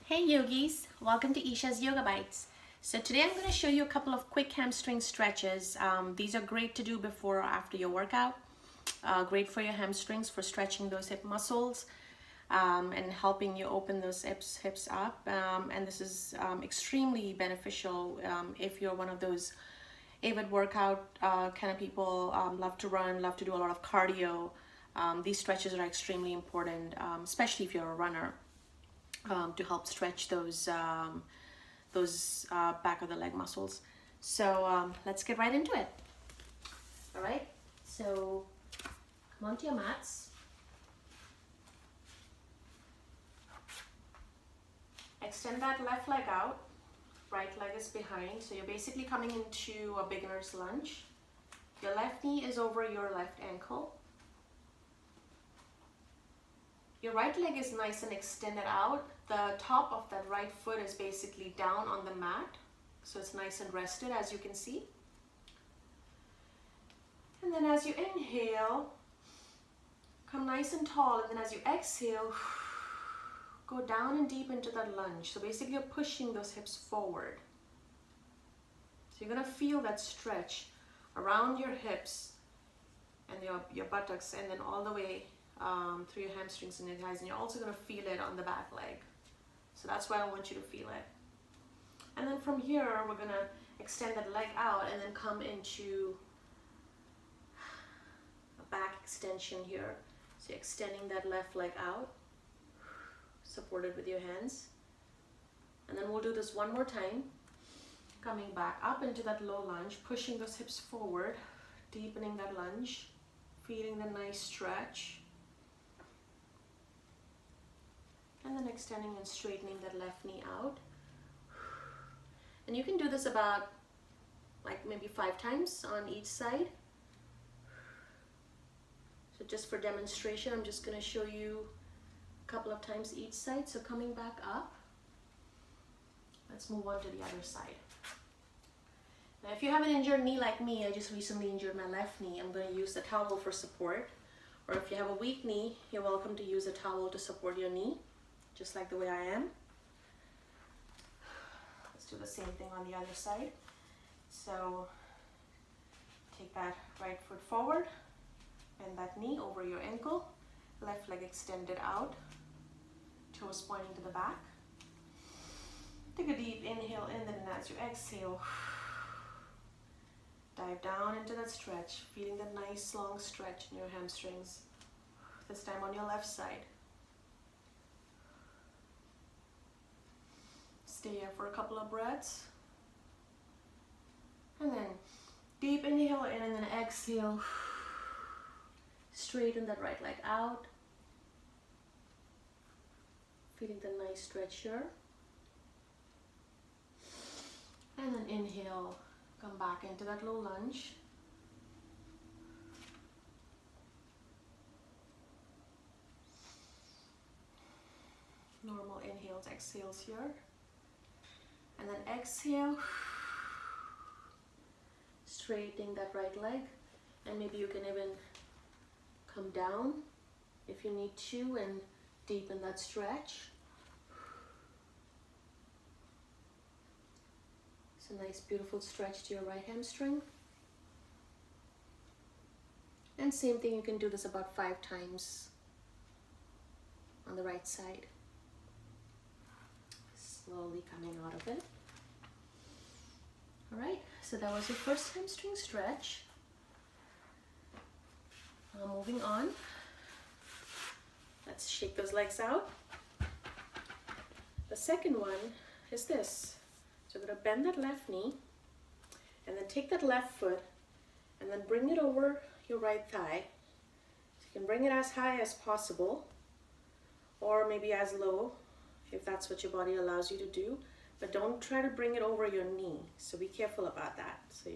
Hey yogis, welcome to Isha's Yoga Bites. So today I'm going to show you a couple of quick hamstring stretches. These are great to do before or after your workout. Great for your hamstrings for stretching those hip muscles and helping you open those hips up. And this is extremely beneficial if you're one of those avid workout kind of people, love to run, love to do a lot of cardio. These stretches are extremely important, especially if you're a runner. To help stretch those back of the leg muscles. So let's get right into it. All right, so come onto your mats. Extend that left leg out, right leg is behind. So you're basically coming into a beginner's lunge. Your left knee is over your left ankle. Your right leg is nice and extended out. The top of that right foot is basically down on the mat. So it's nice and rested, as you can see. And then as you inhale, come nice and tall. And then as you exhale, go down and deep into that lunge. So basically you're pushing those hips forward. So you're gonna feel that stretch around your hips and your buttocks and then all the way through your hamstrings and your thighs, and you're also going to feel it on the back leg. So that's why I want you to feel it. And then from here we're going to extend that leg out and then come into a back extension here. So you're extending that left leg out, supported with your hands. And then we'll do this one more time, coming back up into that low lunge, pushing those hips forward, deepening that lunge, feeling the nice stretch. And then extending and straightening that left knee out. And you can do this about like maybe 5 times on each side. So just for demonstration, I'm just going to show you a couple of times each side. So coming back up, let's move on to the other side. Now if you have an injured knee like me, I just recently injured my left knee, I'm going to use the towel for support. Or if you have a weak knee, you're welcome to use a towel to support your knee, just like the way I am. Let's do the same thing on the other side. So take that right foot forward, bend that knee over your ankle, left leg extended out, toes pointing to the back. Take a deep inhale in, then as you exhale, dive down into that stretch, feeling the nice long stretch in your hamstrings. This time on your left side. Stay here for a couple of breaths. And then deep inhale in and then exhale. Straighten that right leg out. Feeling the nice stretch here. And then inhale, come back into that low lunge. Normal inhales, exhales here. And then exhale, straightening that right leg. And maybe you can even come down if you need to and deepen that stretch. It's a nice beautiful stretch to your right hamstring. And same thing, you can do this about 5 times on the right side. Slowly coming out of it. All right, so that was your first hamstring stretch. Moving on. Let's shake those legs out. The second one is this. So we're going to bend that left knee and then take that left foot and then bring it over your right thigh. So you can bring it as high as possible or maybe as low if that's what your body allows you to do, but don't try to bring it over your knee. So be careful about that. So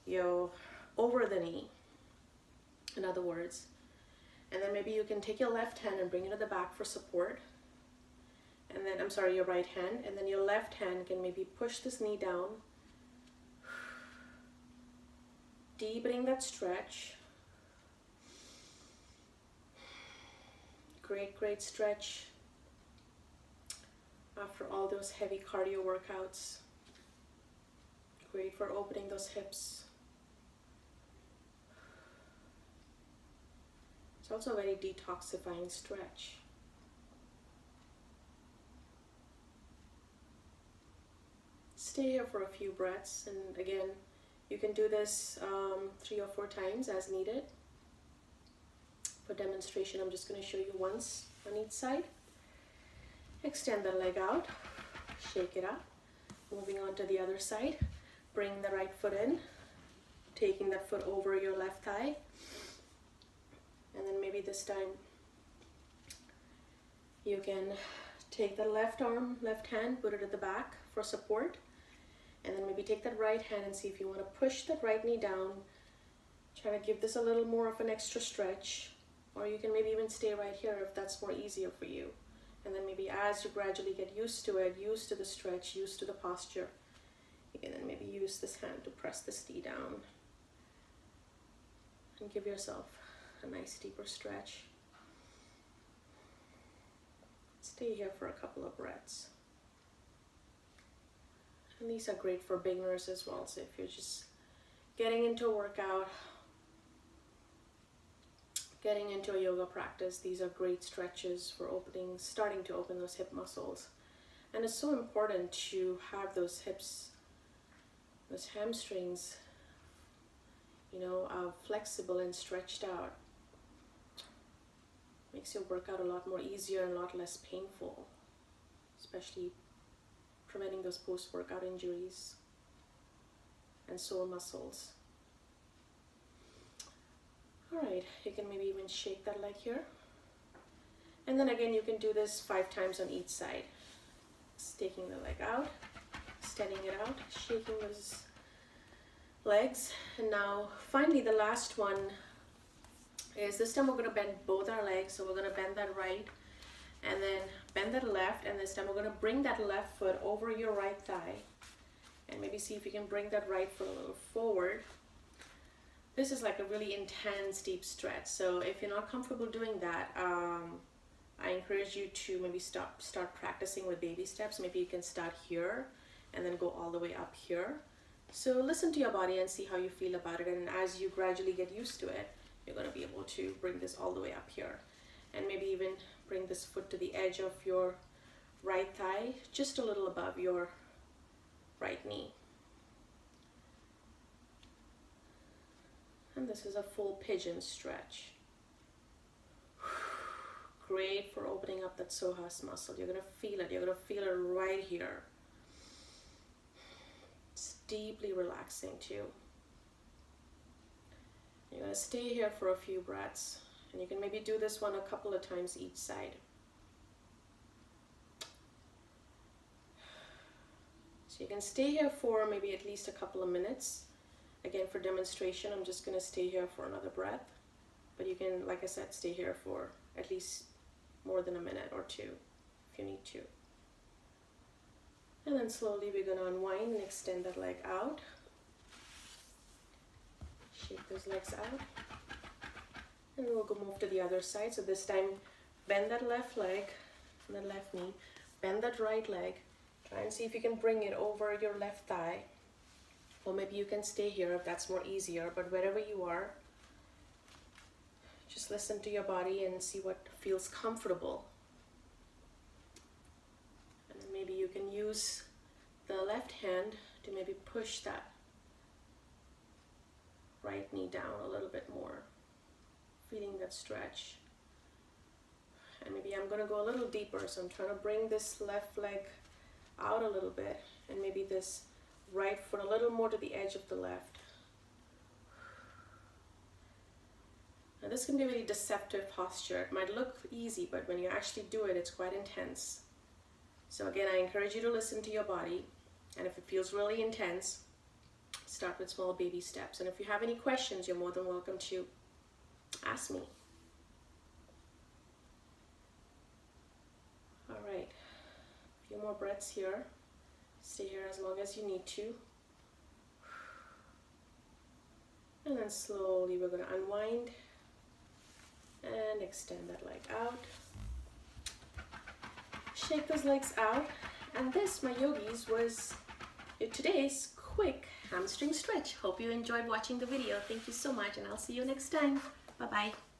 you're over the knee, in other words. And then maybe you can take your left hand and bring it to the back for support. And then, your right hand, and then your left hand can maybe push this knee down, deepening that stretch. Great stretch. after all those heavy cardio workouts. Great for opening those hips. It's also a very detoxifying stretch. Stay here for a few breaths, and again, you can do this 3 or 4 times as needed. For demonstration, I'm just going to show you once on each side. Extend the leg out, shake it up. Moving on to the other side, bring the right foot in, taking that foot over your left thigh, and then maybe this time you can take the left arm, left hand, put it at the back for support, and then maybe take that right hand and see if you want to push that right knee down, try to give this a little more of an extra stretch, or you can maybe even stay right here if that's more easier for you. And then maybe as you gradually get used to it, used to the stretch, used to the posture, you can then maybe use this hand to press this knee down and give yourself a nice deeper stretch. Stay here for a couple of breaths. And these are great for beginners as well. So if you're just getting into a workout, getting into a yoga practice, these are great stretches for opening, starting to open those hip muscles. And it's so important to have those hips, those hamstrings, flexible and stretched out. Makes your workout a lot more easier and a lot less painful, especially preventing those post-workout injuries and sore muscles. Alright, you can maybe even shake that leg here. And then again, you can do this 5 times on each side. Just taking the leg out, extending it out, shaking those legs. And now, finally, the last one is this time we're going to bend both our legs. So we're going to bend that right and then bend that left. And this time we're going to bring that left foot over your right thigh. And maybe see if you can bring that right foot a little forward. This is like a really intense, deep stretch. So if you're not comfortable doing that, I encourage you to maybe start practicing with baby steps. Maybe you can start here and then go all the way up here. So listen to your body and see how you feel about it. And as you gradually get used to it, you're going to be able to bring this all the way up here. And maybe even bring this foot to the edge of your right thigh, just a little above your right knee. And this is a full pigeon stretch. Great for opening up that psoas muscle. You're going to feel it. You're going to feel it right here. It's deeply relaxing too. You're going to stay here for a few breaths. And you can maybe do this one a couple of times each side. So you can stay here for maybe at least a couple of minutes. Again, for demonstration, I'm just going to stay here for another breath. But you can, like I said, stay here for at least more than a minute or 2 if you need to. And then slowly we're going to unwind and extend that leg out. Shake those legs out. And we'll go move to the other side. So this time, bend that left leg and the left knee. Bend that right leg. Try and see if you can bring it over your left thigh. Or maybe you can stay here if that's more easier, but wherever you are, just listen to your body and see what feels comfortable. And then maybe you can use the left hand to maybe push that right knee down a little bit more, feeling that stretch. And maybe I'm going to go a little deeper, so I'm trying to bring this left leg out a little bit, and maybe this right foot a little more to the edge of the left. Now this can be a really deceptive posture. It might look easy, but when you actually do it, it's quite intense. So again, I encourage you to listen to your body, and if it feels really intense, start with small baby steps. And if you have any questions, you're more than welcome to ask me. All right, a few more breaths here. Stay here as long as you need to. And then slowly we're going to unwind and extend that leg out. Shake those legs out And this, my yogis, was today's quick hamstring stretch. Hope you enjoyed watching the video. Thank you so much, and I'll see you next time. Bye-bye.